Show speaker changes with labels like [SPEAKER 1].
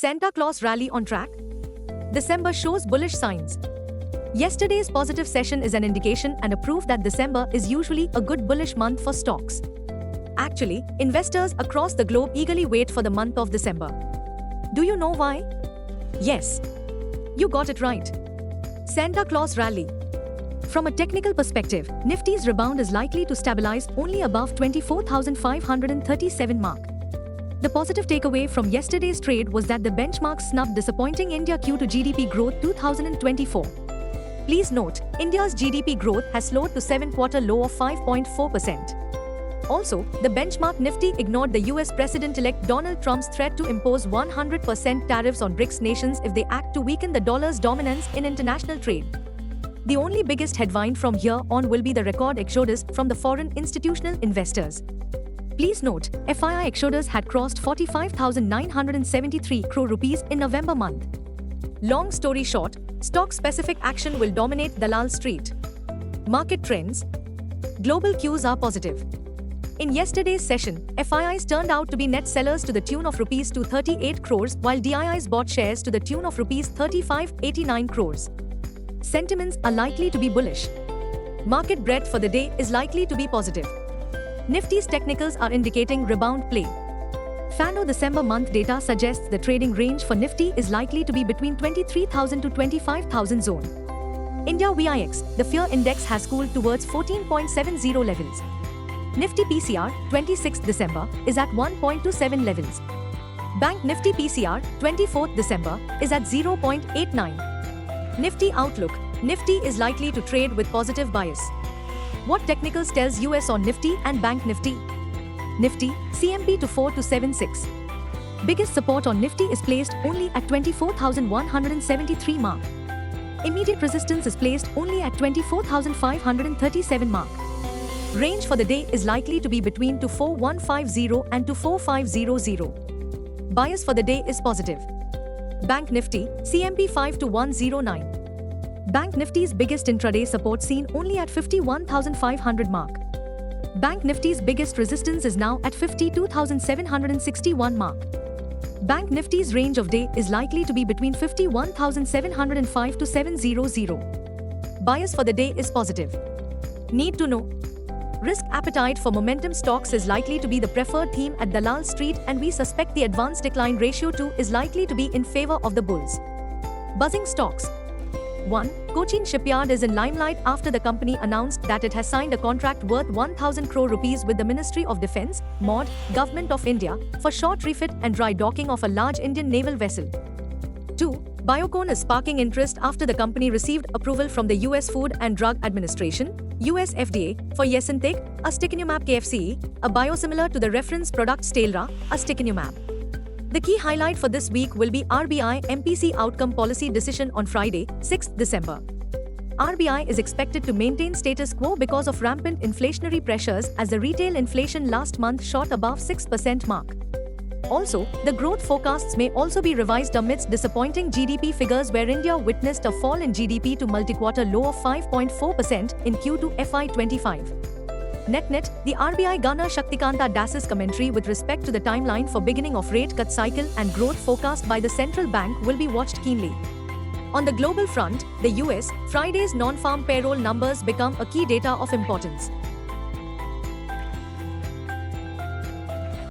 [SPEAKER 1] Santa Claus rally on track? December shows bullish signs. Yesterday's positive session is an indication and a proof that December is usually a good bullish month for stocks. Actually, investors across the globe eagerly wait for the month of December. Do you know why? Yes, you got it right. Santa Claus rally. From a technical perspective, Nifty's rebound is likely to stabilize only above 24,537 mark. The positive takeaway from yesterday's trade was that the benchmark snubbed disappointing India Q2 GDP growth 2024. Please note, India's GDP growth has slowed to 7-quarter low of 5.4%. Also, the benchmark Nifty ignored the US President-elect Donald Trump's threat to impose 100% tariffs on BRICS nations if they act to weaken the dollar's dominance in international trade. The only biggest headwind from here on will be the record exodus from the foreign institutional investors. Please note, FII exodus had crossed 45,973 crore rupees in November month. Long story short, stock-specific action will dominate Dalal Street. Market trends. Global cues are positive. In yesterday's session, FIIs turned out to be net sellers to the tune of rupees 238 crores while DIIs bought shares to the tune of rupees 3589 crores. Sentiments are likely to be bullish. Market breadth for the day is likely to be positive. Nifty's technicals are indicating rebound play. Fano December month data suggests the trading range for Nifty is likely to be between 23,000 to 25,000 zone. India VIX, the fear index has cooled towards 14.70 levels. Nifty PCR, 26th December, is at 1.27 levels. Bank Nifty PCR, 24th December, is at 0.89. Nifty outlook, Nifty is likely to trade with positive bias. What technicals tells US on Nifty and Bank Nifty? Nifty, CMP to 4 to 76. Biggest support on Nifty is placed only at 24,173 mark. Immediate resistance is placed only at 24,537 mark. Range for the day is likely to be between 24,150 and 24,500. Bias for the day is positive. Bank Nifty, CMP 5 to 109. Bank Nifty's biggest intraday support seen only at 51,500 mark. Bank Nifty's biggest resistance is now at 52,761 mark. Bank Nifty's range of day is likely to be between 51,705 to 700. Bias for the day is positive. Need to know. Risk appetite for momentum stocks is likely to be the preferred theme at Dalal Street, and we suspect the advanced decline ratio too is likely to be in favor of the bulls. Buzzing stocks. 1. Cochin Shipyard is in limelight after the company announced that it has signed a contract worth 1,000 crore rupees with the Ministry of Defence, MoD, Government of India, for short refit and dry docking of a large Indian naval vessel. 2. Biocon is sparking interest after the company received approval from the US Food and Drug Administration, US FDA, for Yesintek, ustekinumab KFCE, a biosimilar to the reference product Stelra, ustekinumab. The key highlight for this week will be RBI MPC outcome policy decision on Friday, 6th December. RBI is expected to maintain status quo because of rampant inflationary pressures as the retail inflation last month shot above 6% mark. Also, the growth forecasts may also be revised amidst disappointing GDP figures where India witnessed a fall in GDP to multi-quarter low of 5.4% in Q2 FY25. Net, the RBI Governor Shaktikanta Das's commentary with respect to the timeline for beginning of rate cut cycle and growth forecast by the central bank will be watched keenly. On the global front, the US, Friday's non-farm payroll numbers become a key data of importance.